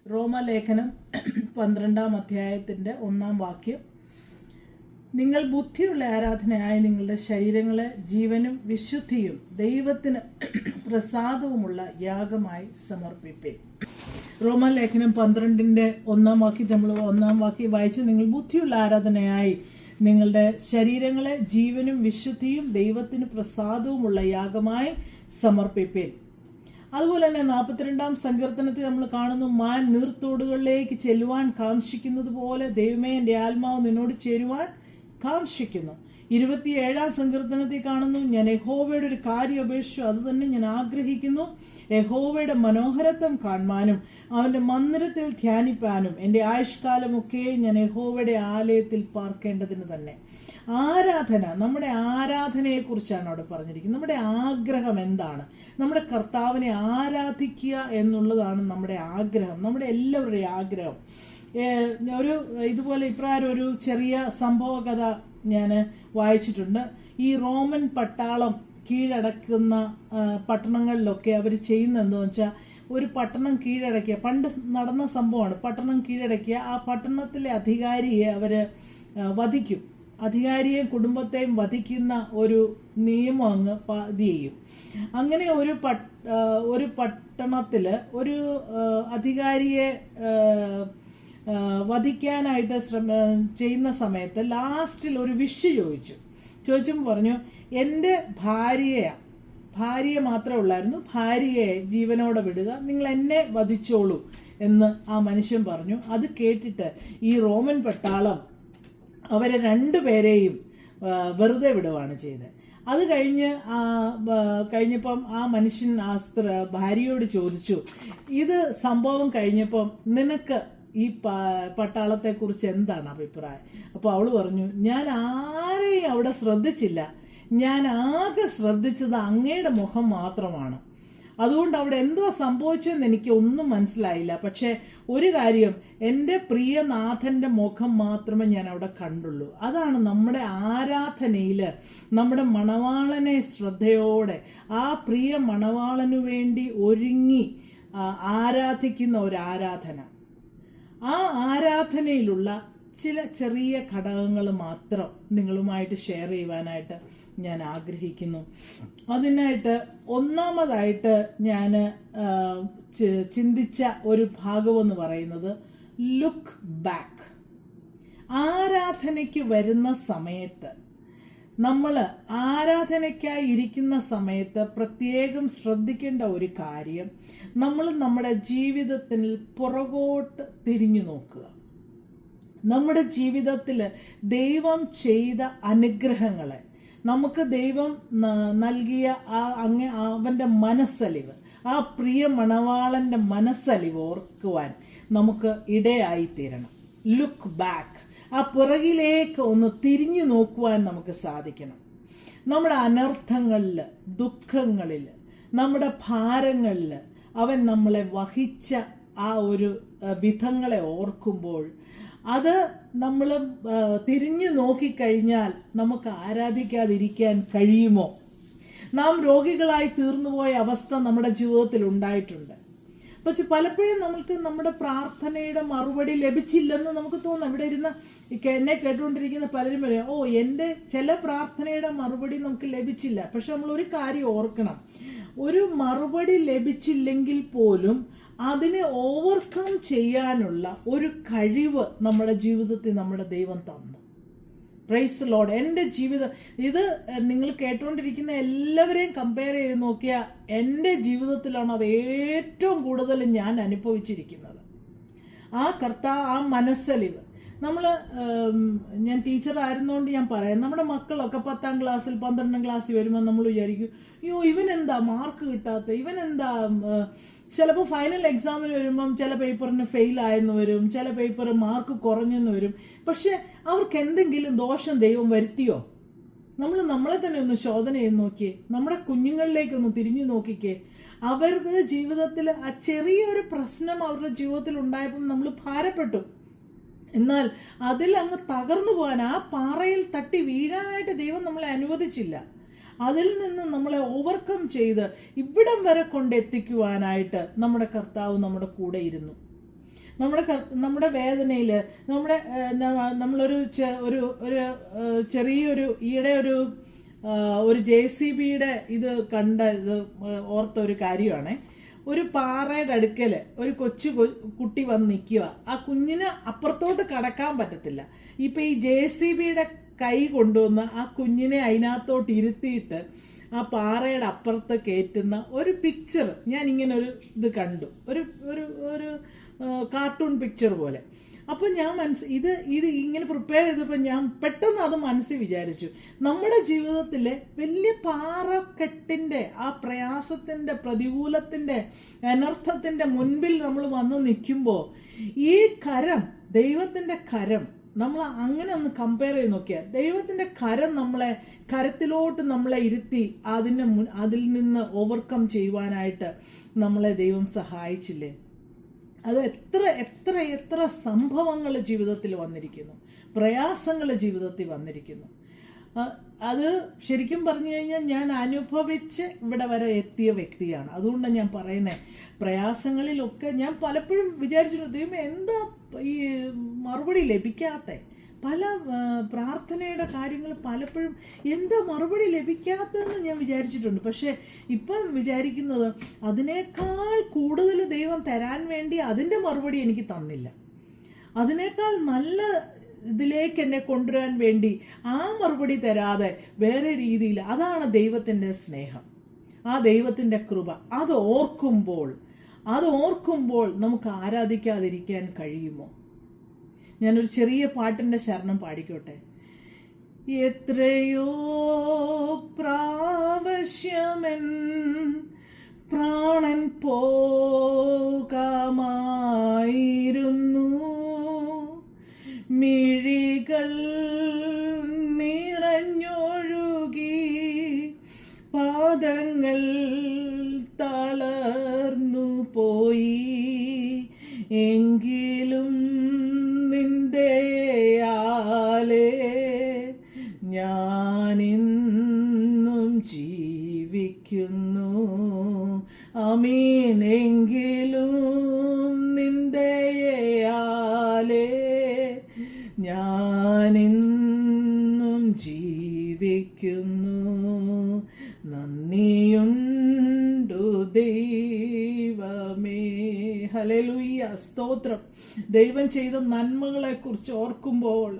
റോമലേഖനം 12-ാം അധ്യായത്തിൻ്റെ 1-ാം വാക്യം. നിങ്ങൾ ബുദ്ധിയുള്ള ആരാധനയായ നിങ്ങളുടെ ശരീരങ്ങളെ ജീവനും വിശുദ്ധിയും ദൈവത്തിന് പ്രസാദവുമുള്ള യാഗമായി സമർപ്പിപ്പിൻ. റോമലേഖനം 12-ന്റെ 1-ാം വാക്യം നമ്മൾ 1-ാം വാക്യം വായിച്ച്, നിങ്ങൾ ബുദ്ധിയുള്ള ആരാധനയായി നിങ്ങളുടെ ശരീരങ്ങളെ ജീവനും വിശുദ്ധിയും ദൈവത്തിന് പ്രസാദവുമുള്ള യാഗമായി സമർപ്പിപ്പിൻ. അതുപോലെ തന്നെ 42-ാം സങ്കീർത്തനത്തിൽ നമ്മൾ കാണുന്നു, മാൻ നീർത്തോടുകളിലേക്ക് ചെല്ലുവാൻ കാംക്ഷിക്കുന്നത് പോലെ ദൈവമേ എൻ്റെ ആത്മാവ് നിന്നോട് ചേരുവാൻ കാംക്ഷിക്കുന്നു. 27-ാം സങ്കീർത്തനത്തിൽ കാണുന്നു, ഞാൻ യഹോവയുടെ ഒരു കാര്യം അപേക്ഷിച്ചു, അത് തന്നെ ഞാൻ ആഗ്രഹിക്കുന്നു, യഹോവയുടെ മനോഹരത്വം കാണുവാനും അവൻ്റെ മന്ദിരത്തിൽ ധ്യാനിപ്പാനും എൻ്റെ ആയുഷ്കാലമൊക്കെ ഞാൻ യഹോവയുടെ ആലയത്തിൽ പാർക്കേണ്ടതിന് തന്നെ. ആരാധന, നമ്മുടെ ആരാധനയെക്കുറിച്ചാണ് അവിടെ പറഞ്ഞിരിക്കുന്നത്. നമ്മുടെ ആഗ്രഹം എന്താണ്? നമ്മുടെ കർത്താവിനെ ആരാധിക്കുക എന്നുള്ളതാണ് നമ്മുടെ ആഗ്രഹം, നമ്മുടെ എല്ലാവരുടെയും ആഗ്രഹം. ഇതുപോലെ ഇപ്രകാരം ഒരു ചെറിയ സംഭവ കഥ ഞാൻ വായിച്ചിട്ടുണ്ട്. ഈ റോമൻ പട്ടാളം കീഴടക്കുന്ന പട്ടണങ്ങളിലൊക്കെ അവർ ചെയ്യുന്നത് എന്താണെന്ന് വെച്ചാൽ, ഒരു പട്ടണം കീഴടക്കിയ, പണ്ട് നടന്ന സംഭവമാണ്, പട്ടണം കീഴടക്കിയ ആ പട്ടണത്തിലെ അധികാരിയെ അവർ വധിക്കും. അധികാരിയെയും കുടുംബത്തെയും വധിക്കുന്ന ഒരു നിയമം അങ്ങ് പാതി ചെയ്യും. അങ്ങനെ ഒരു പട്ടണത്തിൽ ഒരു അധികാരിയെ വധിക്കാനായിട്ട് ചെയ്യുന്ന സമയത്ത് ലാസ്റ്റിൽ ഒരു വിഷ് ചോദിച്ചപ്പോൾ പറഞ്ഞു, എൻ്റെ ഭാര്യയെ മാത്രമേ ഉള്ളായിരുന്നു, ഭാര്യയെ ജീവനോടെ വിടുക, നിങ്ങൾ എന്നെ വധിച്ചോളൂ എന്ന് ആ മനുഷ്യൻ പറഞ്ഞു. അത് കേട്ടിട്ട് ഈ റോമൻ പട്ടാളം അവരെ രണ്ടുപേരെയും വെറുതെ വിടുകയാണ് ചെയ്തത്. അത് കഴിഞ്ഞപ്പം ആ മനുഷ്യൻ ഭാര്യയോട് ചോദിച്ചു, ഇത് സംഭവം കഴിഞ്ഞപ്പം നിനക്ക് ഈ പട്ടാളത്തെക്കുറിച്ച് എന്താണ് അഭിപ്രായം? അപ്പോൾ അവൾ പറഞ്ഞു, ഞാൻ ആരെയും അവിടെ ശ്രദ്ധിച്ചില്ല, ഞാൻ ആകെ ശ്രദ്ധിച്ചത് അങ്ങയുടെ മുഖം മാത്രമാണ്. അതുകൊണ്ട് അവിടെ എന്തോ സംഭവിച്ചെന്ന് എനിക്ക് ഒന്നും മനസ്സിലായില്ല. പക്ഷെ ഒരു കാര്യം, എൻ്റെ പ്രിയനാഥൻ്റെ മുഖം മാത്രമേ ഞാൻ അവിടെ കണ്ടുള്ളൂ. അതാണ് നമ്മുടെ ആരാധനയിൽ നമ്മുടെ മണവാളനെ ശ്രദ്ധയോടെ, ആ പ്രിയ മണവാളനു വേണ്ടി ഒരുങ്ങി ആരാധിക്കുന്ന ഒരു ആരാധന. ആ ആരാധനയിലുള്ള ചില ചെറിയ ഘടകങ്ങൾ മാത്രം നിങ്ങളുമായിട്ട് ഷെയർ ചെയ്യുവാനായിട്ട് ഞാൻ ആഗ്രഹിക്കുന്നു. അതിനായിട്ട് ഒന്നാമതായിട്ട് ഞാൻ ചിന്തിച്ച ഒരു ഭാഗമെന്ന് പറയുന്നത് ലുക്ക് ബാക്ക്. ആരാധനയ്ക്ക് വരുന്ന സമയത്ത്, നമ്മൾ ആരാധനയ്ക്കായി ഇരിക്കുന്ന സമയത്ത് പ്രത്യേകം ശ്രദ്ധിക്കേണ്ട ഒരു കാര്യം, നമ്മൾ നമ്മുടെ ജീവിതത്തിൽ പുറകോട്ട് തിരിഞ്ഞു നോക്കുക. നമ്മുടെ ജീവിതത്തിൽ ദൈവം ചെയ്ത അനുഗ്രഹങ്ങളെ, നമുക്ക് ദൈവം നൽകിയ അവൻ്റെ മനസ്സലിവ്, ആ പ്രിയ മണവാളൻ്റെ മനസ്സലിവ് ഓർക്കുവാൻ നമുക്ക് ഇടയായിത്തീരണം. ലുക്ക് ബാക്ക്, ആ പുറകിലേക്ക് ഒന്ന് തിരിഞ്ഞു നോക്കുവാൻ നമുക്ക് സാധിക്കണം. നമ്മുടെ അനർത്ഥങ്ങളിൽ, ദുഃഖങ്ങളിൽ, നമ്മുടെ ഭാരങ്ങളിൽ അവൻ നമ്മളെ വഹിച്ച ആ ഒരു വിധങ്ങളെ ഓർക്കുമ്പോൾ, അത് നമ്മൾ തിരിഞ്ഞു നോക്കിക്കഴിഞ്ഞാൽ നമുക്ക് ആരാധിക്കാതിരിക്കാൻ കഴിയുമോ? നാം രോഗികളായി തീർന്നുപോയ അവസ്ഥ നമ്മുടെ ജീവിതത്തിൽ ഉണ്ടായിട്ടുണ്ട്. പക്ഷെ പലപ്പോഴും നമുക്ക് നമ്മുടെ പ്രാർത്ഥനയുടെ മറുപടി ലഭിച്ചില്ലെന്ന് നമുക്ക് തോന്നും. ഇവിടെ ഇരുന്ന് എന്നെ കേട്ടുകൊണ്ടിരിക്കുന്ന പലരും പറയാം, എൻ്റെ ചില പ്രാർത്ഥനയുടെ മറുപടി നമുക്ക് ലഭിച്ചില്ല. പക്ഷെ നമ്മൾ ഒരു കാര്യം ഓർക്കണം, ഒരു മറുപടി ലഭിച്ചില്ലെങ്കിൽ പോലും അതിനെ ഓവർകം ചെയ്യാനുള്ള ഒരു കഴിവ് നമ്മുടെ ജീവിതത്തിൽ നമ്മുടെ ദൈവം തന്നു. Praise the Lord. എൻ്റെ ജീവിതം, ഇത് നിങ്ങൾ കേട്ടുകൊണ്ടിരിക്കുന്ന എല്ലാവരെയും കമ്പയർ ചെയ്ത് നോക്കിയാൽ എൻ്റെ ജീവിതത്തിലാണ് അത് ഏറ്റവും കൂടുതൽ ഞാൻ അനുഭവിച്ചിരിക്കുന്നത്. ആ മനസ്സലിവ്. ഞാൻ ടീച്ചർ ആയിരുന്നുകൊണ്ട് ഞാൻ പറയാം, നമ്മുടെ മക്കളൊക്കെ 10ാം ക്ലാസ്സിൽ 12ാം ക്ലാസ്സിൽ വരുമ്പോൾ നമ്മൾ വിചാരിക്കും, അയ്യോ ഇവനെന്താ മാർക്ക് കിട്ടാത്ത, ഇവനെന്താ. ചിലപ്പോൾ ഫൈനൽ എക്സാമിന് വരുമ്പം ചില പേപ്പറിന് ഫെയിൽ ആയെന്ന് വരും, ചില പേപ്പർ മാർക്ക് കുറഞ്ഞെന്ന് വരും. പക്ഷെ അവർക്ക് എന്തെങ്കിലും ദോഷം ദൈവം വരുത്തിയോ? നമ്മളെ തന്നെ ഒന്ന് ശോധന ചെയ്ത് നോക്കിയേ, നമ്മുടെ കുഞ്ഞുങ്ങളിലേക്കൊന്ന് തിരിഞ്ഞു നോക്കിക്കേ. അവരുടെ ജീവിതത്തിൽ ആ ചെറിയൊരു പ്രശ്നം അവരുടെ ജീവിതത്തിൽ ഉണ്ടായപ്പോൾ നമ്മൾ ഭാരപ്പെട്ടു. എന്നാൽ അതിൽ അങ്ങ് തകർന്നു പോകാൻ, ആ പാറയിൽ തട്ടി വീഴാനായിട്ട് ദൈവം നമ്മളെ അനുവദിച്ചില്ല. അതിൽ നിന്ന് നമ്മളെ ഓവർകം ചെയ്ത് ഇവിടം വരെ കൊണ്ടെത്തിക്കുവാനായിട്ട് നമ്മുടെ കർത്താവ് നമ്മുടെ കൂടെ ഇരുന്നു. നമ്മുടെ വേദനയിൽ നമ്മളൊരു ചെറിയൊരു ഈയിടെ ഒരു JCBയുടെ ഇത് ഓർത്ത ഒരു കാര്യമാണ്. ഒരു പാറയുടെ അടുക്കൽ ഒരു കുട്ടി വന്ന് നിൽക്കുക. ആ കുഞ്ഞിന് അപ്പുറത്തോട്ട് കടക്കാൻ പറ്റത്തില്ല. ഇപ്പൊ ഈ JCBയുടെ കൈ കൊണ്ടുവന്ന് ആ കുഞ്ഞിനെ അതിനകത്തോട്ട് ഇരുത്തിയിട്ട് ആ പാറയുടെ അപ്പുറത്ത് കയറ്റുന്ന ഒരു പിക്ചർ ഞാൻ ഇങ്ങനെ ഒരു ഇത് കണ്ടു, ഒരു കാർട്ടൂൺ പിക്ചർ പോലെ. അപ്പൊ ഞാൻ ഇത് ഇങ്ങനെ പ്രിപ്പയർ ചെയ്തപ്പോൾ ഞാൻ പെട്ടെന്ന് അത് മനസ്സിൽ വിചാരിച്ചു, നമ്മുടെ ജീവിതത്തിലെ വലിയ പാറക്കെട്ടിന്റെ ആ പ്രയാസത്തിന്റെ, പ്രതികൂലത്തിന്റെ, അനർത്ഥത്തിന്റെ മുൻപിൽ നമ്മൾ വന്ന് നിൽക്കുമ്പോൾ ഈ കരം, ദൈവത്തിന്റെ കരം, നമ്മൾ അങ്ങനെ ഒന്ന് കമ്പയർ ചെയ്ത് നോക്കിയാൽ ദൈവത്തിന്റെ കരം കരത്തിലോട്ട് നമ്മളെ ഇരുത്തി അതിൽ നിന്ന് ഓവർകം ചെയ്യുവാനായിട്ട് നമ്മളെ ദൈവം സഹായിച്ചില്ലേ? അത് എത്ര സംഭവങ്ങൾ ജീവിതത്തിൽ വന്നിരിക്കുന്നു, പ്രയാസങ്ങൾ ജീവിതത്തിൽ വന്നിരിക്കുന്നു. അത് ശരിക്കും പറഞ്ഞു കഴിഞ്ഞാൽ ഞാൻ അനുഭവിച്ച് ഇവിടെ വരെ എത്തിയ വ്യക്തിയാണ്. അതുകൊണ്ടാണ് ഞാൻ പറയുന്നത്, പ്രയാസങ്ങളിലൊക്കെ ഞാൻ പലപ്പോഴും വിചാരിച്ചിട്ടുണ്ട്, ദൈവം എന്താ ഈ മറുപടി ലഭിക്കാത്ത, പല പ്രാർത്ഥനയുടെ കാര്യങ്ങൾ പലപ്പോഴും എന്താ മറുപടി ലഭിക്കാത്തതെന്ന് ഞാൻ വിചാരിച്ചിട്ടുണ്ട്. പക്ഷെ ഇപ്പം വിചാരിക്കുന്നത് അതിനേക്കാൾ കൂടുതൽ ദൈവം തരാൻ വേണ്ടി അതിൻ്റെ മറുപടി എനിക്ക് തന്നില്ല, അതിനേക്കാൾ നല്ല ഇതിലേക്ക് എന്നെ കൊണ്ടുവരാൻ വേണ്ടി ആ മറുപടി തരാതെ വേറെ രീതിയിൽ, അതാണ് ദൈവത്തിൻ്റെ സ്നേഹം, ആ ദൈവത്തിൻ്റെ കൃപ. അത് ഓർക്കുമ്പോൾ നമുക്ക് ആരാധിക്കാതിരിക്കാൻ കഴിയുമോ? ഞാനൊരു ചെറിയ പാട്ടിൻ്റെ ശരണം പാടിക്കോട്ടെ. എത്രയോ പ്രാവശ്യമെൻ പ്രാണൻ പോകാമായിരുന്നു, മിഴികൾ നിറഞ്ഞൊഴുകി, പാദങ്ങൾ തളർന്നു പോയി, എങ്കിലും നിന്ദയാലേ ഞാനിന്നും ജീവിക്കുന്നു. ആമീൻ. എങ്കിലും നിന്ദയാലേ ഞാനിന്നും ജീവിക്കുന്നു. നന്ദിയുണ്ടു ദൈവമേ. ഹല്ലേലൂയ, സ്തോത്രം. ദൈവം ചെയ്ത നന്മകളെ കുറിച്ച് ഓർക്കുമ്പോൾ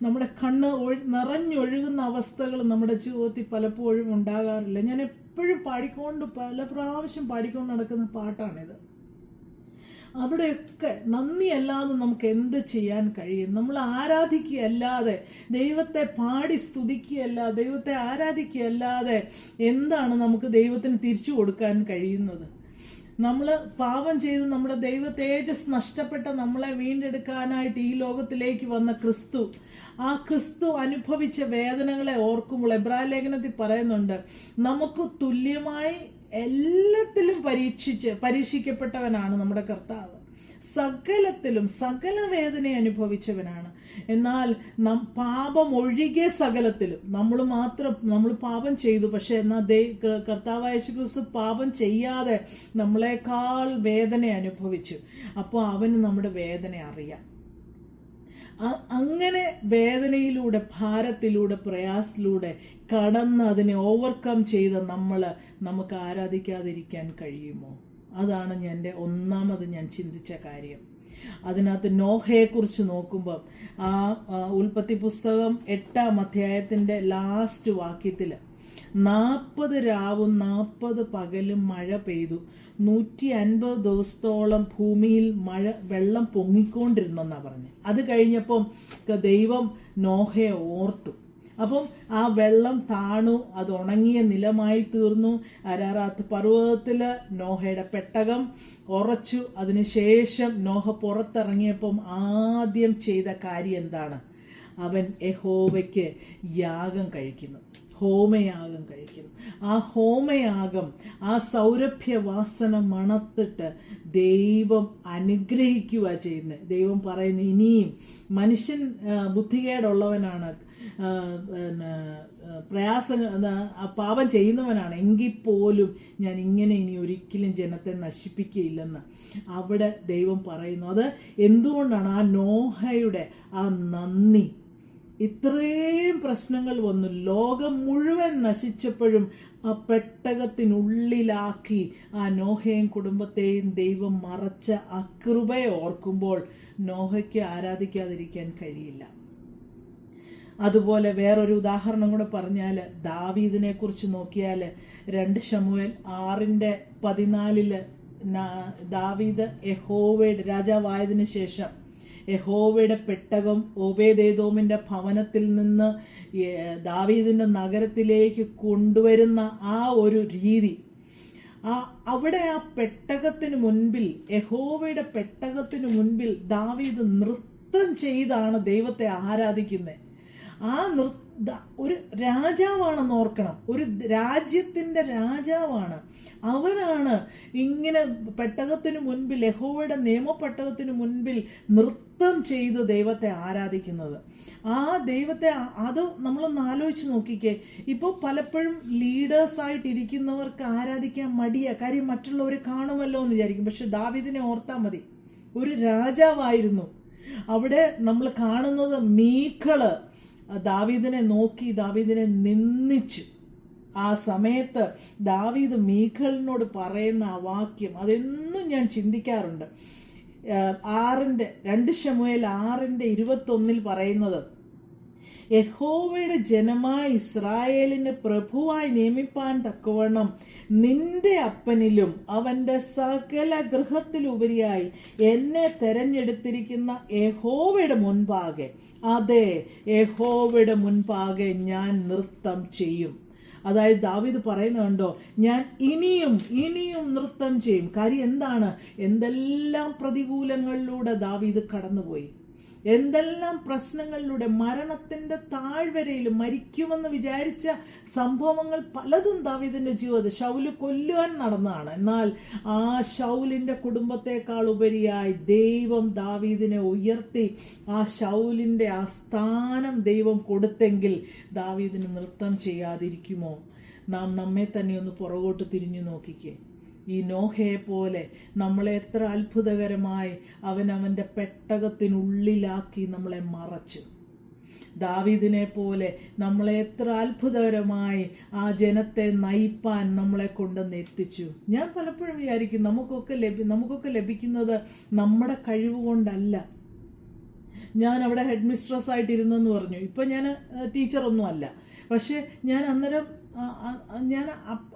നമ്മുടെ കണ്ണ് നിറഞ്ഞൊഴുകുന്ന അവസ്ഥകൾ നമ്മുടെ ജീവിതത്തിൽ പലപ്പോഴും ഉണ്ടാകാറില്ല. ഞാൻ എപ്പോഴും പല പ്രാവശ്യം പാടിക്കൊണ്ട് നടക്കുന്ന പാട്ടാണിത്. അവിടെയൊക്കെ നന്ദിയല്ലാതെ നമുക്ക് എന്ത് ചെയ്യാൻ കഴിയും? നമ്മൾ ആരാധിക്കുകയല്ലാതെ, ദൈവത്തെ പാടി സ്തുതിക്കുകയല്ലാതെ, ദൈവത്തെ ആരാധിക്കുകയല്ലാതെ എന്താണ് നമുക്ക് ദൈവത്തിന് തിരിച്ചു കൊടുക്കാൻ കഴിയുന്നത്? നമ്മൾ പാപം ചെയ്ത് നമ്മുടെ ദൈവ തേജസ് നഷ്ടപ്പെട്ട നമ്മളെ വീണ്ടെടുക്കാനായിട്ട് ഈ ലോകത്തിലേക്ക് വന്ന ക്രിസ്തു, ആ ക്രിസ്തു അനുഭവിച്ച വേദനകളെ ഓർക്കുമ്പോൾ എബ്രായ ലേഖനത്തിൽ പറയുന്നുണ്ട്, നമുക്ക് തുല്യമായി എല്ലാത്തിലും പരീക്ഷിക്കപ്പെട്ടവനാണ് നമ്മുടെ കർത്താവ്. സകല വേദന അനുഭവിച്ചവനാണ്. എന്നാൽ പാപം ഒഴികെ സകലത്തിലും നമ്മൾ പാപം ചെയ്തു. പക്ഷെ എന്നാൽ കർത്താവായ യേശുക്രിസ്തു പാപം ചെയ്യാതെ നമ്മളെക്കാൾ വേദന അനുഭവിച്ചു. അപ്പോൾ അവന് നമ്മുടെ വേദന അറിയാം. അങ്ങനെ വേദനയിലൂടെ, ഭാരത്തിലൂടെ, പ്രയാസത്തിലൂടെ കടന്ന് അതിനെ ഓവർകം ചെയ്ത നമുക്ക് ആരാധിക്കാതിരിക്കാൻ കഴിയുമോ? അതാണ് ഒന്നാമത് ഞാൻ ചിന്തിച്ച കാര്യം. അതിനകത്ത് നോഹയെക്കുറിച്ച് നോക്കുമ്പം ആ ഉൽപ്പത്തി പുസ്തകം 8-ാം അധ്യായത്തിൻ്റെ ലാസ്റ്റ് വാക്യത്തിൽ 40 രാവും 40 പകലും മഴ പെയ്തു, 150 ദിവസത്തോളം ഭൂമിയിൽ വെള്ളം പൊങ്ങിക്കൊണ്ടിരുന്നെന്നാണ് പറഞ്ഞത്. അത് കഴിഞ്ഞപ്പം ദൈവം നോഹയെ ഓർത്തു. അപ്പം ആ വെള്ളം താണു, അത് ഉണങ്ങിയ നിലമായി തീർന്നു. അരാറാത്ത് പർവ്വതത്തിൽ നോഹയുടെ പെട്ടകം ഉറച്ചു. അതിനുശേഷം നോഹ പുറത്തിറങ്ങിയപ്പം ആദ്യം ചെയ്ത കാര്യം എന്താണ്? അവൻ യഹോവയ്ക്ക് യാഗം കഴിക്കുന്നു, ഹോമയാഗം കഴിക്കുന്നു. ആ ഹോമയാഗം, ആ സൗരഭ്യവാസന മണത്തിട്ട് ദൈവം അനുഗ്രഹിക്കുക ചെയ്യുന്നത്. ദൈവം പറയുന്നു, ഇനിയും മനുഷ്യൻ ബുദ്ധികേടുള്ളവനാണ്, പാപം ചെയ്യുന്നവനാണ് എങ്കിൽ പോലും ഞാൻ ഇങ്ങനെ ഇനി ഒരിക്കലും ജനത്തെ നശിപ്പിക്കുകയില്ലെന്ന് അവിടെ ദൈവം പറയുന്നു. അത് എന്തുകൊണ്ടാണ്? ആ നോഹയുടെ ആ നന്ദി. ഇത്രയും പ്രശ്നങ്ങൾ വന്നു, ലോകം മുഴുവൻ നശിച്ചപ്പോഴും ആ പെട്ടകത്തിനുള്ളിലാക്കി ആ നോഹയും കുടുംബത്തെയും ദൈവം മറച്ച ആ കൃപയെ ഓർക്കുമ്പോൾ നോഹയ്ക്ക് ആരാധിക്കാതിരിക്കാൻ കഴിയില്ല. അതുപോലെ വേറൊരു ഉദാഹരണം കൂടെ പറഞ്ഞാൽ, ദാവീദിനെ കുറിച്ച് നോക്കിയാൽ 2 ശമൂവേൽ 6:14 ദാവീദ് യഹോവയുടെ രാജാവായതിനു ശേഷം യഹോവയുടെ പെട്ടകം ഓബേദേദോമിന്റെ ഭവനത്തിൽ നിന്ന് ദാവീദിന്റെ നഗരത്തിലേക്ക് കൊണ്ടുവരുന്ന ആ ഒരു രീതി, അവിടെ ആ പെട്ടകത്തിന് മുൻപിൽ, യഹോവയുടെ പെട്ടകത്തിന് മുൻപിൽ ദാവീദ് നൃത്തം ചെയ്താണ് ദൈവത്തെ ആരാധിക്കുന്നത്. ആ ഒരു രാജാവാണെന്ന് ഓർക്കണം, ഒരു രാജ്യത്തിന്റെ രാജാവാണ്. അവനാണ് ഇങ്ങനെ പെട്ടകത്തിന് മുൻപിൽ, യഹോവയുടെ നിയമപ്പെട്ടകത്തിന് മുൻപിൽ നൃത്തം ചെയ്ത് ദൈവത്തെ ആരാധിക്കുന്നത്. ആ ദൈവത്തെ അത് നമ്മളൊന്ന് ആലോചിച്ച് നോക്കിക്കേ. ഇപ്പോൾ പലപ്പോഴും ലീഡേഴ്സായിട്ടിരിക്കുന്നവർക്ക് ആരാധിക്കാൻ മടിയാ, കാര്യം മറ്റുള്ളവർ കാണുമല്ലോ എന്ന് വിചാരിക്കും. പക്ഷെ ദാവീദിനെ ഓർത്താൽ മതി, ഒരു രാജാവായിരുന്നു. അവിടെ നമ്മൾ കാണുന്നത് മീഖള് ദാവീദിനെ നോക്കി ദാവീദിനെ നിന്ദിച്ചു. ആ സമയത്ത് ദാവീദ് മീഖളിനോട് പറയുന്ന ആ വാക്യം അതെന്നും ഞാൻ ചിന്തിക്കാറുണ്ട്. 2 ശമൂവേൽ 6:21 പറയുന്നത്, യഹോവയുടെ ജനമായ ഇസ്രായേലിന് പ്രഭുവായി നിയമിപ്പാൻ തക്കവണ്ണം നിന്റെ അപ്പനിലും അവന്റെ സകല ഗൃഹത്തിലുപരിയായി എന്നെ തെരഞ്ഞെടുത്തിരിക്കുന്ന യഹോവയുടെ മുൻപാകെ, അതെ യഹോവയുടെ മുൻപാകെ ഞാൻ നൃത്തം ചെയ്യും. അതായത് ദാവീദ് പറയുന്നുണ്ടോ, ഞാൻ ഇനിയും നൃത്തം ചെയ്യും. കാര്യം എന്താണ്? എന്തെല്ലാം പ്രതികൂലങ്ങളിലൂടെ ദാവീദ് കടന്നുപോയി, എന്തെല്ലാം പ്രശ്നങ്ങളിലൂടെ, മരണത്തിന്റെ താഴ്വരയിൽ മരിക്കുമെന്ന് വിചാരിച്ച സംഭവങ്ങൾ പലതും ദാവീദിന്റെ ജീവിതത്തിൽ. ശൗല് കൊല്ലുവാൻ നടന്നതാണ്. എന്നാൽ ആ ശൗലിന്റെ കുടുംബത്തെക്കാൾ ഉപരിയായി ദൈവം ദാവീദിനെ ഉയർത്തി ആ ശൗലിന്റെ ആ സ്ഥാനം ദൈവം കൊടുത്തെങ്കിൽ ദാവീദിന് നൃത്തം ചെയ്യാതിരിക്കുമോ? നാം നമ്മെ തന്നെ ഒന്ന് പുറകോട്ട് തിരിഞ്ഞു നോക്കിക്കേ. ഈ നോഹയെ പോലെ നമ്മളെ എത്ര അത്ഭുതകരമായി അവൻ്റെ പെട്ടകത്തിനുള്ളിലാക്കി നമ്മളെ മറച്ചു. ദാവീദിനെ പോലെ നമ്മളെ എത്ര അത്ഭുതകരമായി ആ ജനത്തെ നയിപ്പാൻ നമ്മളെ കൊണ്ടുവന്ന് എത്തിച്ചു. ഞാൻ പലപ്പോഴും വിചാരിക്കും, നമുക്കൊക്കെ ലഭിക്കുന്നത് നമ്മുടെ കഴിവ് കൊണ്ടല്ല. ഞാൻ അവിടെ ഹെഡ് മിസ്ട്രസ് ആയിട്ടിരുന്നെന്ന് പറഞ്ഞു. ഇപ്പം ഞാൻ ടീച്ചറൊന്നും അല്ല. പക്ഷെ ഞാൻ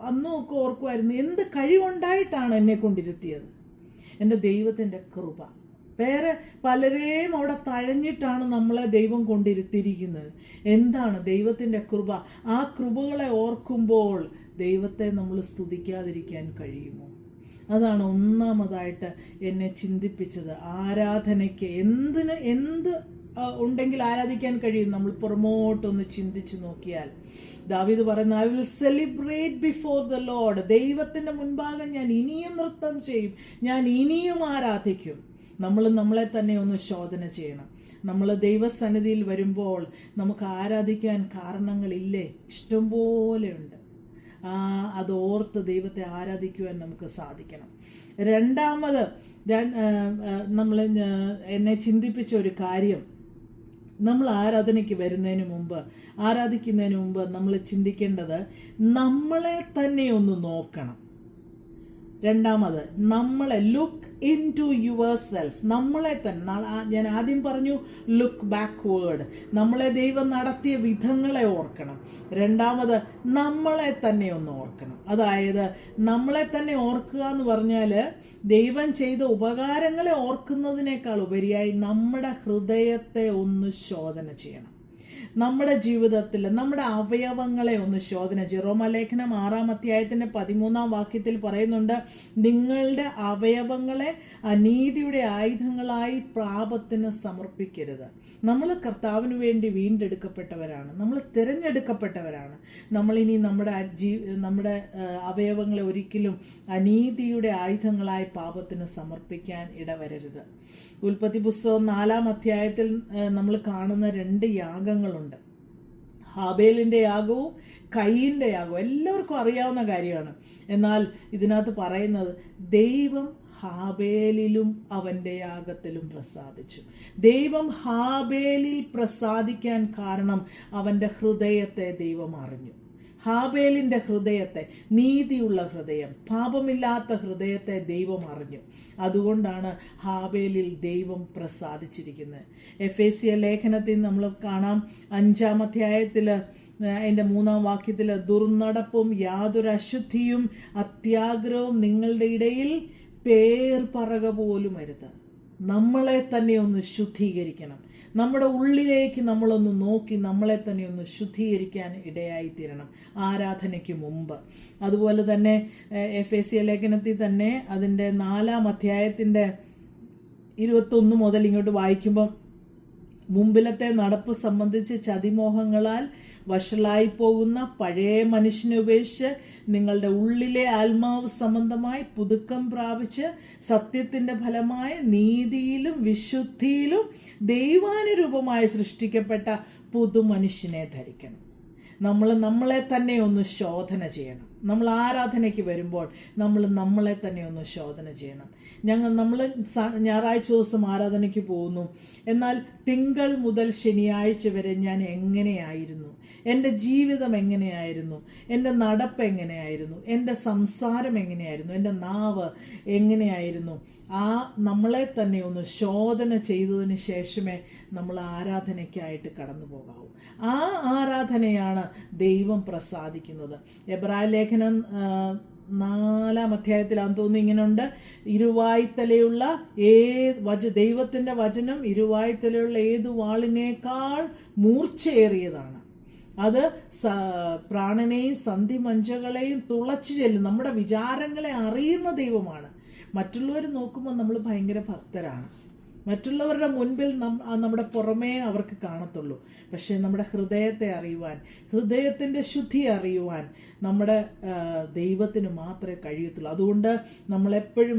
അന്നൊക്കെ ഓർക്കുമായിരുന്നു, എന്ത് കഴിവുണ്ടായിട്ടാണ് എന്നെ കൊണ്ടിരുത്തിയത്. എൻ്റെ ദൈവത്തിൻ്റെ കൃപ. വേറെ പലരെയും അവിടെ തഴഞ്ഞിട്ടാണ് നമ്മളെ ദൈവം കൊണ്ടിരുത്തിയിരിക്കുന്നത്. എന്താണ് ദൈവത്തിൻ്റെ കൃപ? ആ കൃപകളെ ഓർക്കുമ്പോൾ ദൈവത്തെ നമ്മൾ സ്തുതിക്കാതിരിക്കാൻ കഴിയുമോ? അതാണ് ഒന്നാമതായിട്ട് എന്നെ ചിന്തിപ്പിച്ചത്. ആരാധനയ്ക്ക് എന്ത് ഉണ്ടെങ്കിൽ ആരാധിക്കാൻ കഴിയും. നമ്മൾ പുറമോട്ടൊന്ന് ചിന്തിച്ചു നോക്കിയാൽ ദാവീദ് പറയുന്ന, I will celebrate before the Lord. ദൈവത്തിന്റെ മുൻപാകെ ഞാൻ ഇനിയും നൃത്തം ചെയ്യും, ഞാൻ ഇനിയും ആരാധിക്കും. നമ്മൾ നമ്മളെ തന്നെ ഒന്ന് ശോധന ചെയ്യണം. നമ്മൾ ദൈവസന്നിധിയിൽ വരുമ്പോൾ നമുക്ക് ആരാധിക്കാൻ കാരണങ്ങളില്ലേ? ഇഷ്ടംപോലെയുണ്ട്. അത് ഓർത്ത് ദൈവത്തെ ആരാധിക്കുവാൻ നമുക്ക് സാധിക്കണം. രണ്ടാമത് എന്നെ ചിന്തിപ്പിച്ച ഒരു കാര്യം, നമ്മൾ ആരാധനയ്ക്ക് വരുന്നതിന് മുമ്പ്, ആരാധിക്കുന്നതിന് മുമ്പ് നമ്മൾ ചിന്തിക്കേണ്ടത് നമ്മളെ തന്നെ ഒന്ന് നോക്കണം. രണ്ടാമത് നമ്മളെ look into yourself. നമ്മളെ തന്നെ, ഞാൻ ആദ്യം പറഞ്ഞു ലുക്ക് ബാക്ക്വേർഡ്, നമ്മളെ ദൈവം നടത്തിയ വിധങ്ങളെ ഓർക്കണം. രണ്ടാമത് നമ്മളെ തന്നെ ഒന്ന് ഓർക്കണം. അതായത് നമ്മളെ തന്നെ ഓർക്കുക എന്ന് പറഞ്ഞാൽ ദൈവം ചെയ്ത ഉപകാരങ്ങളെ ഓർക്കുന്നതിനേക്കാൾ ഉപരിയായി നമ്മുടെ ഹൃദയത്തെ ഒന്ന് ശോധന ചെയ്യണം. നമ്മുടെ ജീവിതത്തിൽ നമ്മുടെ അവയവങ്ങളെ ഒന്ന് ശോധന ചെയ്യും. റോമാലേഖനം 6:13 പറയുന്നുണ്ട്, നിങ്ങളുടെ അവയവങ്ങളെ അനീതിയുടെ ആയുധങ്ങളായി പാപത്തിന് സമർപ്പിക്കരുത്. നമ്മൾ കർത്താവിന് വേണ്ടി വീണ്ടെടുക്കപ്പെട്ടവരാണ്, നമ്മൾ തിരഞ്ഞെടുക്കപ്പെട്ടവരാണ്. നമ്മളിനി നമ്മുടെ അവയവങ്ങളെ ഒരിക്കലും അനീതിയുടെ ആയുധങ്ങളായി പാപത്തിന് സമർപ്പിക്കാൻ ഇടവരരുത്. ഉൽപ്പത്തി പുസ്തകം 4-ാം അധ്യായത്തിൽ നമ്മൾ കാണുന്ന 2 യാഗങ്ങളുണ്ട്. ഹാബേലിൻ്റെ യാഗവും കയീൻ്റെ യാഗവും എല്ലാവർക്കും അറിയാവുന്ന കാര്യമാണ്. എന്നാൽ ഇതിനകത്ത് പറയുന്നത് ദൈവം ഹാബേലിലും അവൻ്റെ യാഗത്തിലും പ്രസാദിച്ചു. ദൈവം ഹാബേലിൽ പ്രസാദിക്കാൻ കാരണം അവൻ്റെ ഹൃദയത്തെ ദൈവം അറിഞ്ഞു. ഹാബേലിൻ്റെ ഹൃദയത്തെ, നീതിയുള്ള ഹൃദയം, പാപമില്ലാത്ത ഹൃദയത്തെ ദൈവം അറിഞ്ഞു. അതുകൊണ്ടാണ് ഹാബേലിൽ ദൈവം പ്രസാദിച്ചിരിക്കുന്നത്. എഫേസ്യ ലേഖനത്തിൽ നമ്മൾ കാണാം 5-ാം അധ്യായത്തിൽ അതിൻ്റെ 3-ാം വാക്യത്തിൽ, ദുർനടപ്പും യാതൊരു അശുദ്ധിയും അത്യാഗ്രഹവും നിങ്ങളുടെ ഇടയിൽ പേർ പറക പോലും അരുത്. നമ്മളെ തന്നെ ഒന്ന് ശുദ്ധീകരിക്കണം. നമ്മുടെ ഉള്ളിലേക്ക് നമ്മളൊന്ന് നോക്കി നമ്മളെ തന്നെ ഒന്ന് ശുദ്ധീകരിക്കാൻ ഇടയായിത്തീരണം ആരാധനയ്ക്ക് മുമ്പ്. അതുപോലെ തന്നെ എഫേസ്യ ലേഖനത്തിൽ തന്നെ അതിൻ്റെ 4-ാം അധ്യായത്തിൻ്റെ 21 മുതൽ ഇങ്ങോട്ട് വായിക്കുമ്പം, മുമ്പിലത്തെ നടപ്പ് സംബന്ധിച്ച് ചതിമോഹങ്ങളാൽ വഷളായി പോകുന്ന പഴയ മനുഷ്യനെ ഉപേക്ഷിച്ച് നിങ്ങളുടെ ഉള്ളിലെ ആത്മാവ് സംബന്ധമായി പുതുക്കം പ്രാപിച്ച് സത്യത്തിന്റെ ഫലമായ നീതിയിലും വിശുദ്ധിയിലും ദൈവാനുരൂപമായി സൃഷ്ടിക്കപ്പെട്ട പുതുമനുഷ്യനെ ധരിക്കണം. നമ്മളെ തന്നെ ഒന്ന് ശോധന ചെയ്യണം. നമ്മൾ ആരാധനയ്ക്ക് വരുമ്പോൾ നമ്മളെ തന്നെ ഒന്ന് ശോധന ചെയ്യണം. നമ്മൾ ഞായറാഴ്ച ദിവസം ആരാധനയ്ക്ക് പോകുന്നു, എന്നാൽ തിങ്കൾ മുതൽ ശനിയാഴ്ച വരെ ഞാൻ എങ്ങനെയായിരുന്നു, എൻ്റെ ജീവിതം എങ്ങനെയായിരുന്നു, എൻ്റെ നടപ്പ് എങ്ങനെയായിരുന്നു, എൻ്റെ സംസാരം എങ്ങനെയായിരുന്നു, എൻ്റെ നാവ് എങ്ങനെയായിരുന്നു, നമ്മളെ തന്നെ ഒന്ന് ശോധന ചെയ്തതിന് ശേഷമേ നമ്മൾ ആരാധനയ്ക്കായിട്ട് കടന്നു പോകാവൂ. ആ ആരാധനയാണ് ദൈവം പ്രസാദിക്കുന്നത്. എബ്രായ ലേഖനം 4-ാം അധ്യായത്തിലാണെന്ന് തോന്നുന്നു, ഇങ്ങനെയുണ്ട്, ഇരുവായ്ത്തലയുള്ള ദൈവത്തിന്റെ വചനം ഇരുവായ്ത്തലയുള്ള ഏതു വാളിനേക്കാൾ മൂർച്ചയേറിയതാണ്. അത് പ്രാണനെയും സന്ധിമഞ്ചകളെയും തുളച്ചു ചെല്ലും. നമ്മുടെ വിചാരങ്ങളെ അറിയുന്ന ദൈവമാണ്. മറ്റുള്ളവർ നോക്കുമ്പോൾ നമ്മൾ ഭയങ്കര ഭക്തരാണ്. മറ്റുള്ളവരുടെ മുൻപിൽ നമ്മുടെ പുറമേ അവർക്ക് കാണത്തുള്ളൂ. പക്ഷേ നമ്മുടെ ഹൃദയത്തെ അറിയുവാൻ, ഹൃദയത്തിൻ്റെ ശുദ്ധി അറിയുവാൻ നമ്മുടെ ദൈവത്തിന് മാത്രമേ കഴിയത്തുള്ളൂ. അതുകൊണ്ട് നമ്മളെപ്പോഴും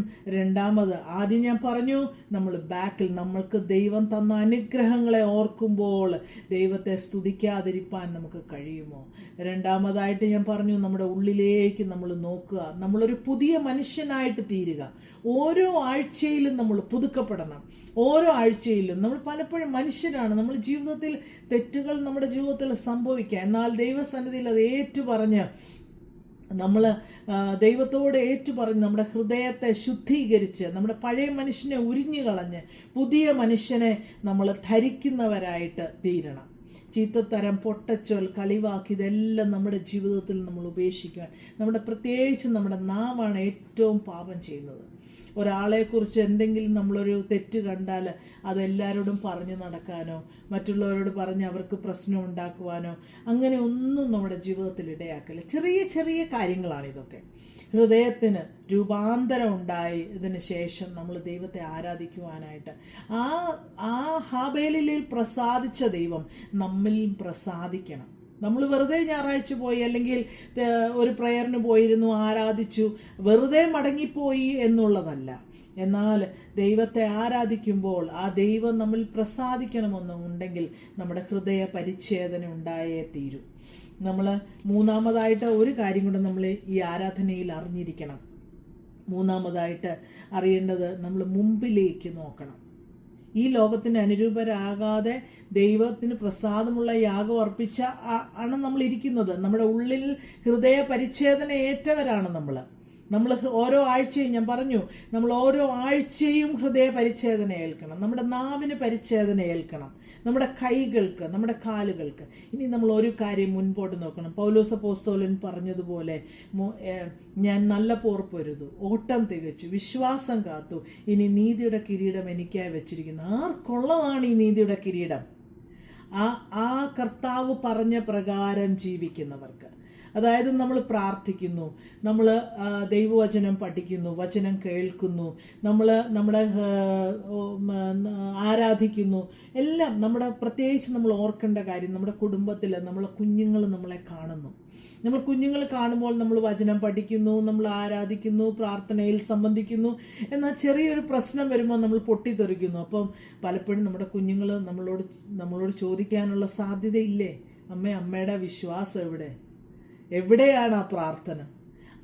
ആദ്യം ഞാൻ പറഞ്ഞു, നമ്മൾ ബാക്കിൽ നമ്മൾക്ക് ദൈവം തന്ന അനുഗ്രഹങ്ങളെ ഓർക്കുമ്പോൾ ദൈവത്തെ സ്തുതിക്കാതിരിപ്പാൻ നമുക്ക് കഴിയുമോ? രണ്ടാമതായിട്ട് ഞാൻ പറഞ്ഞു, നമ്മുടെ ഉള്ളിലേക്ക് നമ്മൾ നോക്കുക, നമ്മളൊരു പുതിയ മനുഷ്യനായിട്ട് തീരുക. ഓരോ ആഴ്ചയിലും നമ്മൾ പുതുക്കപ്പെടണം. ഓരോ ആഴ്ചയിലും നമ്മൾ പലപ്പോഴും മനുഷ്യരാണ്. നമ്മൾ ജീവിതത്തിൽ തെറ്റുകൾ നമ്മുടെ ജീവിതത്തിൽ സംഭവിക്കാം. എന്നാൽ ദൈവസന്നിധിയിൽ അത് ഏറ്റുപറഞ്ഞ് നമ്മൾ ദൈവത്തോട് ഏറ്റുപറഞ്ഞ് നമ്മുടെ ഹൃദയത്തെ ശുദ്ധീകരിച്ച് നമ്മുടെ പഴയ മനുഷ്യനെ ഉരിഞ്ഞു കളഞ്ഞ് പുതിയ മനുഷ്യനെ നമ്മൾ ധരിക്കുന്നവരായിട്ട് തീരണം. ചീത്തത്തരം, പൊട്ടച്ചൊൽ, കളിവാക്ക്, ഇതെല്ലാം നമ്മുടെ ജീവിതത്തിൽ നമ്മൾ ഉപേക്ഷിക്കുവാൻ, പ്രത്യേകിച്ച് നമ്മുടെ നാവാണ് ഏറ്റവും പാപം ചെയ്യുന്നത്. ഒരാളെക്കുറിച്ച് എന്തെങ്കിലും നമ്മളൊരു തെറ്റ് കണ്ടാൽ അതെല്ലാവരോടും പറഞ്ഞു നടക്കാനോ മറ്റുള്ളവരോട് പറഞ്ഞ് അവർക്ക് പ്രശ്നം ഉണ്ടാക്കുവാനോ അങ്ങനെ ഒന്നും നമ്മുടെ ജീവിതത്തിൽ ഇടയാക്കില്ല. ചെറിയ ചെറിയ കാര്യങ്ങളാണ് ഇതൊക്കെ. ഹൃദയത്തിന് രൂപാന്തരം ഉണ്ടായതിനു ശേഷം നമ്മൾ ദൈവത്തെ ആരാധിക്കുവാനായിട്ട് ആ ഹാബേലിൽ പ്രസാദിച്ച ദൈവം നമ്മിൽ പ്രസാദിക്കണം. നമ്മൾ വെറുതെ ഞായറാഴ്ച പോയി അല്ലെങ്കിൽ ഒരു പ്രയറിന് പോയിരുന്നു, ആരാധിച്ചു, വെറുതെ മടങ്ങിപ്പോയി എന്നുള്ളതല്ല. എന്നാൽ ദൈവത്തെ ആരാധിക്കുമ്പോൾ ആ ദൈവം നമ്മിൽ പ്രസാദിക്കണമെന്നുണ്ടെങ്കിൽ നമ്മുടെ ഹൃദയ പരിച്ഛേദന ഉണ്ടായേ തീരൂ. നമ്മൾ മൂന്നാമതായിട്ട് ഒരു കാര്യം കൂടെ നമ്മൾ ഈ ആരാധനയിൽ അറിഞ്ഞിരിക്കണം. മൂന്നാമതായിട്ട് അറിയേണ്ടത്, നമ്മൾ മുമ്പിലേക്ക് നോക്കണം. ഈ ലോകത്തിന് അനുരൂപരാകാതെ ദൈവത്തിന് പ്രസാദമുള്ള യാഗം അർപ്പിച്ച ആണ് നമ്മൾ ഇരിക്കുന്നത്. നമ്മുടെ ഉള്ളിൽ ഹൃദയ പരിച്ഛേദന ഏറ്റവരാണ് നമ്മൾ ഓരോ ആഴ്ചയും, ഞാൻ പറഞ്ഞു, നമ്മൾ ഓരോ ആഴ്ചയും ഹൃദയ പരിച്ഛേദന ഏൽക്കണം. നമ്മുടെ നാവിന് പരിച്ഛേദന ഏൽക്കണം, നമ്മുടെ കൈകൾക്ക്, നമ്മുടെ കാലുകൾക്ക്. ഇനി നമ്മൾ ഒരു കാര്യം മുൻപോട്ട് നോക്കണം. പൗലോസ് അപ്പോസ്തലൻ പറഞ്ഞതുപോലെ, ഞാൻ നല്ല പോർ പൊരുതു, ഓട്ടം തികച്ചു, വിശ്വാസം കാത്തു, ഇനി നീതിയുടെ കിരീടം എനിക്കായി വെച്ചിരിക്കുന്നു. ആർക്കുള്ളതാണ് ഈ നീതിയുടെ കിരീടം? ആ കർത്താവ് പറഞ്ഞ പ്രകാരം ജീവിക്കുന്നവർക്ക്. അതായത് നമ്മൾ പ്രാർത്ഥിക്കുന്നു, നമ്മൾ ദൈവവചനം പഠിക്കുന്നു, വചനം കേൾക്കുന്നു, നമ്മുടെ ആരാധിക്കുന്നു, എല്ലാം പ്രത്യേകിച്ച് നമ്മൾ ഓർക്കേണ്ട കാര്യം, നമ്മുടെ കുടുംബത്തിൽ നമ്മളെ കുഞ്ഞുങ്ങൾ നമ്മളെ കാണുന്നു. നമ്മൾ കുഞ്ഞുങ്ങൾ കാണുമ്പോൾ നമ്മൾ വചനം പഠിക്കുന്നു, നമ്മൾ ആരാധിക്കുന്നു, പ്രാർത്ഥനയിൽ സംബന്ധിക്കുന്നു. എന്നാൽ ചെറിയൊരു പ്രശ്നം വരുമ്പോൾ നമ്മൾ പൊട്ടിത്തെറിക്കുന്നു. അപ്പം പലപ്പോഴും നമ്മുടെ കുഞ്ഞുങ്ങൾ നമ്മളോട് ചോദിക്കാനുള്ള സാധ്യതയില്ലേ? അമ്മയുടെ വിശ്വാസം എവിടെയാണ് ആ പ്രാർത്ഥന?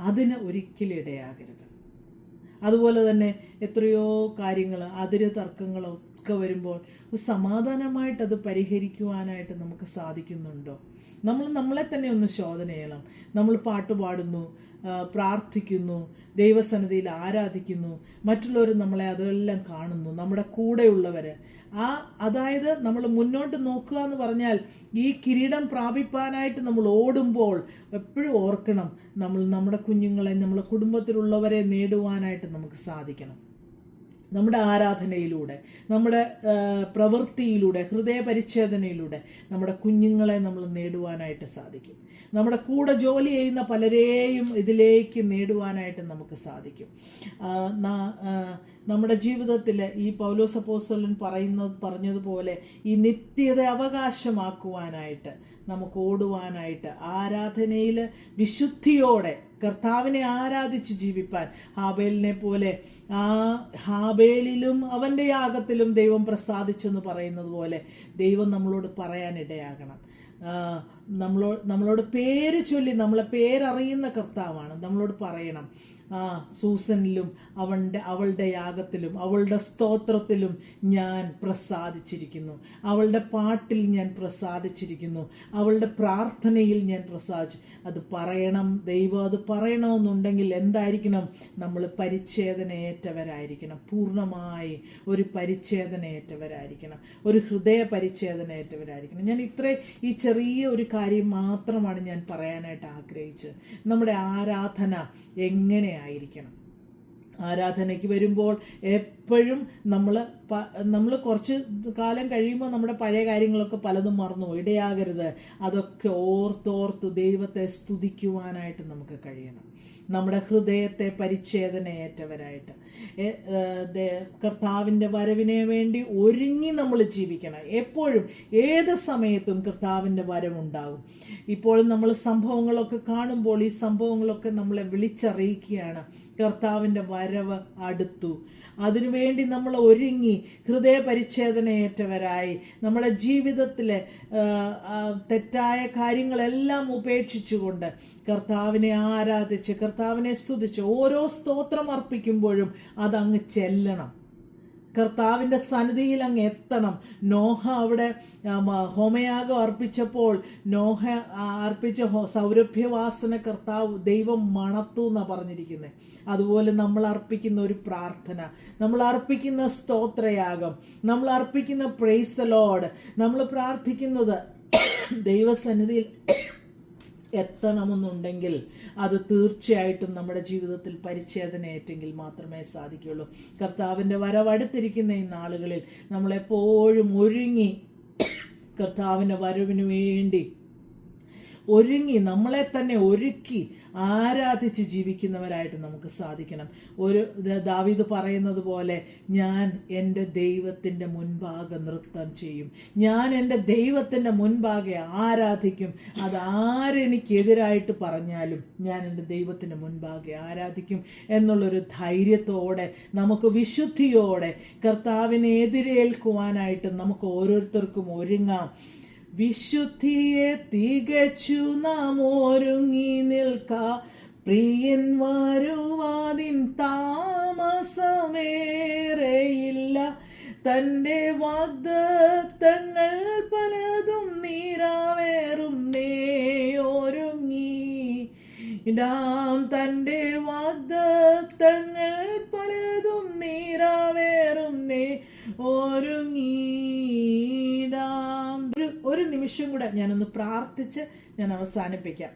അതിന് ഒരിക്കലും ഇടയാകരുത്. അതുപോലെ തന്നെ എത്രയോ കാര്യങ്ങൾ, അതിര് തർക്കങ്ങളൊക്കെ വരുമ്പോൾ സമാധാനമായിട്ട് അത് പരിഹരിക്കുവാനായിട്ട് നമുക്ക് സാധിക്കുന്നുണ്ടോ? നമ്മളെ തന്നെ ഒന്ന് ശോധന ചെയ്യണം. നമ്മൾ പാട്ട് പാടുന്നു, പ്രാർത്ഥിക്കുന്നു, ദൈവസന്നിധിയിൽ ആരാധിക്കുന്നു, മറ്റുള്ളവർ നമ്മളെ അതെല്ലാം കാണുന്നു, നമ്മുടെ കൂടെയുള്ളവര്. അതായത് നമ്മൾ മുന്നോട്ട് നോക്കുക എന്ന് പറഞ്ഞാൽ ഈ കിരീടം പ്രാപിപ്പാനായിട്ട് നമ്മൾ ഓടുമ്പോൾ എപ്പോഴും ഓർക്കണം, നമ്മുടെ കുഞ്ഞുങ്ങളെ, നമ്മുടെ കുടുംബത്തിലുള്ളവരെ നേടുവാനായിട്ട് നമുക്ക് സാധിക്കണം. നമ്മുടെ ആരാധനയിലൂടെ, നമ്മുടെ പ്രവൃത്തിയിലൂടെ, ഹൃദയപരിച്ഛേദനയിലൂടെ നമ്മുടെ കുഞ്ഞുങ്ങളെ നമ്മൾ നേടുവാനായിട്ട് സാധിക്കും. നമ്മുടെ കൂടെ ജോലി ചെയ്യുന്ന പലരെയും ഇതിലേക്ക് നേടുവാനായിട്ട് നമുക്ക് സാധിക്കും. നമ്മുടെ ജീവിതത്തിൽ ഈ പൗലോസ് അപ്പോസ്തലൻ പറഞ്ഞതുപോലെ ഈ നിത്യത അവകാശമാക്കുവാനായിട്ട് നമുക്ക് ഓടുവാനായിട്ട്, ആരാധനയിൽ വിശുദ്ധിയോടെ കർത്താവിനെ ആരാധിച്ച് ജീവിപ്പാൻ, ഹാബേലിനെ പോലെ ഹാബേലിലും അവൻ്റെ യാഗത്തിലും ദൈവം പ്രസാദിച്ചെന്ന് പറയുന്നത് പോലെ ദൈവം നമ്മളോട് പറയാനിടയാകണം. നമ്മളോട് പേര് ചൊല്ലി, നമ്മളെ പേരറിയുന്ന കർത്താവാണ്. നമ്മളോട് പറയണം, സൂസനിലും അവളുടെ യാഗത്തിലും അവളുടെ സ്തോത്രത്തിലും ഞാൻ പ്രസാദിച്ചിരിക്കുന്നു, അവളുടെ പാട്ടിൽ ഞാൻ പ്രസാദിച്ചിരിക്കുന്നു, അവളുടെ പ്രാർത്ഥനയിൽ ഞാൻ പ്രസാദിച്ചു. അത് പറയണം. ദൈവം അത് പറയണമെന്നുണ്ടെങ്കിൽ എന്തായിരിക്കണം? നമ്മൾ പരിച്ഛേദനയേറ്റവരായിരിക്കണം. പൂർണ്ണമായി ഒരു പരിച്ഛേദനയേറ്റവരായിരിക്കണം, ഒരു ഹൃദയ പരിച്ഛേദനയേറ്റവരായിരിക്കണം. ഞാൻ ഈ ചെറിയ ഒരു കാര്യം മാത്രമാണ് ഞാൻ പറയാനായിട്ട് ആഗ്രഹിച്ചത്. നമ്മുടെ ആരാധന എങ്ങനെയായിരിക്കണം? ആരാധനയ്ക്ക് വരുമ്പോൾ എപ്പോഴും നമ്മൾ കുറച്ച് കാലം കഴിയുമ്പോൾ നമ്മുടെ പഴയ കാര്യങ്ങളൊക്കെ പലതും മറന്നു ഇടയാകരുത്. അതൊക്കെ ഓർത്തോർത്ത് ദൈവത്തെ സ്തുതിക്കുവാനായിട്ട് നമുക്ക് കഴിയണം. നമ്മുടെ ഹൃദയത്തെ പരിച്ഛേദനയേറ്റവരായിട്ട് കർത്താവിൻ്റെ വരവിനെ വേണ്ടി ഒരുങ്ങി നമ്മൾ ജീവിക്കണം. എപ്പോഴും ഏത് സമയത്തും കർത്താവിൻ്റെ വരവുണ്ടാകും. ഇപ്പോൾ നമ്മൾ സംഭവങ്ങളൊക്കെ കാണുമ്പോൾ ഈ സംഭവങ്ങളൊക്കെ നമ്മളെ വിളിച്ചറിയിക്കുകയാണ്, കർത്താവിൻ്റെ വരവ് അടുത്തു. അതിനുവേണ്ടി നമ്മൾ ഒരുങ്ങി ഹൃദയ പരിച്ഛേദനയേറ്റവരായി നമ്മുടെ ജീവിതത്തിലെ തെറ്റായ കാര്യങ്ങളെല്ലാം ഉപേക്ഷിച്ചുകൊണ്ട് കർത്താവിനെ ആരാധിച്ച്, കർത്താവിനെ സ്തുതിച്ച് ഓരോ സ്തോത്രം അർപ്പിക്കുമ്പോഴും അതങ്ങ് ചെല്ലണം. കർത്താവിൻ്റെ സന്നിധിയിൽ അങ്ങ് എത്തണം. നോഹ അവിടെ ഹോമയാഗം അർപ്പിച്ചപ്പോൾ നോഹ അർപ്പിച്ച സൗരഭ്യവാസന ദൈവം മണത്തു എന്നാണ് പറഞ്ഞിരിക്കുന്നത്. അതുപോലെ നമ്മൾ അർപ്പിക്കുന്ന ഒരു പ്രാർത്ഥന, നമ്മൾ അർപ്പിക്കുന്ന സ്തോത്രയാഗം, നമ്മൾ അർപ്പിക്കുന്ന പ്രൈസ് ദി ലോർഡ്, നമ്മൾ പ്രാർത്ഥിക്കുന്നത് ദൈവസന്നിധിയിൽ എത്തണമെന്നുണ്ടെങ്കിൽ അത് തീർച്ചയായിട്ടും നമ്മുടെ ജീവിതത്തിൽ പരിച്ഛേദനയേറ്റെങ്കിൽ മാത്രമേ സാധിക്കുകയുള്ളൂ. കർത്താവിൻ്റെ വരവടുത്തിരിക്കുന്ന ഈ നാളുകളിൽ നമ്മളെപ്പോഴും ഒരുങ്ങി കർത്താവിൻ്റെ വരവിന് വേണ്ടി ഒരുങ്ങി നമ്മളെ തന്നെ ഒരുക്കി ആരാധിച്ച് ജീവിക്കുന്നവരായിട്ട് നമുക്ക് സാധിക്കണം. ദാവീദ് പറയുന്നത് പോലെ, ഞാൻ എൻ്റെ ദൈവത്തിൻ്റെ മുൻപാകെ നൃത്തം ചെയ്യും, ഞാൻ എൻ്റെ ദൈവത്തിൻ്റെ മുൻപാകെ ആരാധിക്കും. അത് ആരെനിക്കെതിരായിട്ട് പറഞ്ഞാലും ഞാൻ എൻ്റെ ദൈവത്തിൻ്റെ മുൻപാകെ ആരാധിക്കും എന്നുള്ളൊരു ധൈര്യത്തോടെ, നമുക്ക് വിശുദ്ധിയോടെ കർത്താവിനെ എതിരേൽക്കുവാനായിട്ട് നമുക്ക് ഓരോരുത്തർക്കും ഒരുങ്ങാം. വിശുദ്ധിയെ തികച്ചു നാം ഒരുങ്ങി നിൽക്ക, പ്രിയൻ വരുവാതിൻ താമസമേറെയില്ല. തൻ്റെ വാഗ്ദത്തങ്ങൾ പലതും നീരാവേറും ഒരുങ്ങിടാം. തൻ്റെ വാഗ്ദത്തങ്ങൾ പലതും നീരാവേറും ഒരുങ്ങിടാം. ഒരു നിമിഷം കൂടെ ഞാനൊന്ന് പ്രാർത്ഥിച്ച് ഞാൻ അവസാനിപ്പിക്കാം.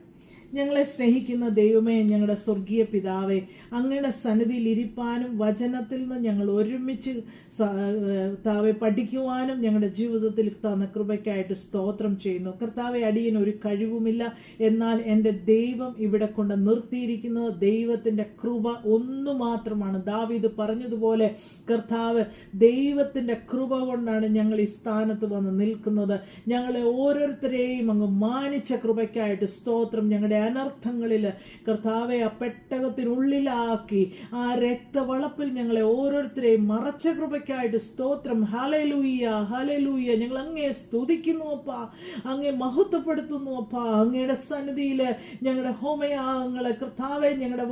ഞങ്ങളെ സ്നേഹിക്കുന്ന ദൈവമേ, ഞങ്ങളുടെ സ്വർഗീയ പിതാവേ, അങ്ങയുടെ സന്നിധിയിൽ ഇരിപ്പാനും വചനത്തിൽ നിന്ന് ഞങ്ങൾ ഒരുമിച്ച് കർത്താവെ പഠിക്കുവാനും ഞങ്ങളുടെ ജീവിതത്തിൽ തന്ന കൃപയ്ക്കായിട്ട് സ്തോത്രം ചെയ്യുന്നു. കർത്താവെ, അടിയന് ഒരു കഴിവുമില്ല, എന്നാൽ എൻ്റെ ദൈവം ഇവിടെ കൊണ്ട് നിർത്തിയിരിക്കുന്നത് ദൈവത്തിൻ്റെ കൃപ ഒന്നു മാത്രമാണ്. ദാവീദ് പറഞ്ഞതുപോലെ കർത്താവ് ദൈവത്തിൻ്റെ കൃപ കൊണ്ടാണ് ഞങ്ങൾ ഈ സ്ഥാനത്ത് വന്ന് നിൽക്കുന്നത്. ഞങ്ങളെ ഓരോരുത്തരെയും അങ്ങ് മാനിച്ച കൃപയ്ക്കായിട്ട് സ്തോത്രം. ഞങ്ങളുടെ ഞങ്ങളുടെ അനർത്ഥങ്ങളിൽ കർത്താവെ ആ പെട്ടകത്തിനുള്ളിലാക്കി ആ രക്തവളപ്പിൽ ഞങ്ങളെ ഓരോരുത്തരെയും മറച്ച കൃപയ്ക്കായിട്ട് സ്തോത്രം. Hallelujah, hallelujah. ഞങ്ങൾ അങ്ങയെ സ്തുതിക്കുന്നു അപ്പാ, അങ്ങയെ മഹത്വപ്പെടുത്തുന്നു അപ്പാ. അങ്ങയുടെ സന്നിധിയിൽ ഞങ്ങളുടെ ഹോമയാഗങ്ങളെ കർത്താവെ, ഞങ്ങളുടെ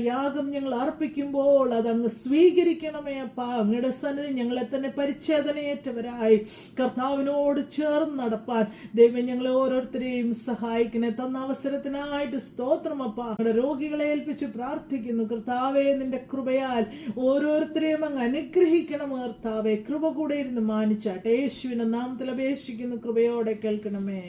യാഗം ഞങ്ങൾ അർപ്പിക്കുമ്പോൾ അത് അങ്ങ് സ്വീകരിക്കണമേ അപ്പാ. അങ്ങയുടെ സന്നിധി ഞങ്ങളെ തന്നെ പരിച്ഛേദനയേറ്റവരായി കർത്താവിനോട് ചേർന്ന് നടപ്പാൻ ദൈവം ഞങ്ങളെ ഓരോരുത്തരെയും സഹായിക്കണേ. തന്ന അവസരത്തിനായിട്ട് സ്തോത്രം അപ്പാ. ഞങ്ങളുടെ രോഗികളെ ഏൽപ്പിച്ച് പ്രാർത്ഥിക്കുന്നു കർത്താവെ, നിന്റെ കൃപയാൽ ഓരോരുത്തരെയും അങ്ങ് അനുഗ്രഹിക്കണം കർത്താവെ. കൃപ കൂടെ ഇരുന്ന് മാനിച്ചാട്ടെ. യേശുവിന്റെ നാമത്തിൽ അപേക്ഷിക്കുന്നു, കൃപയോടെ കേൾക്കണമേ.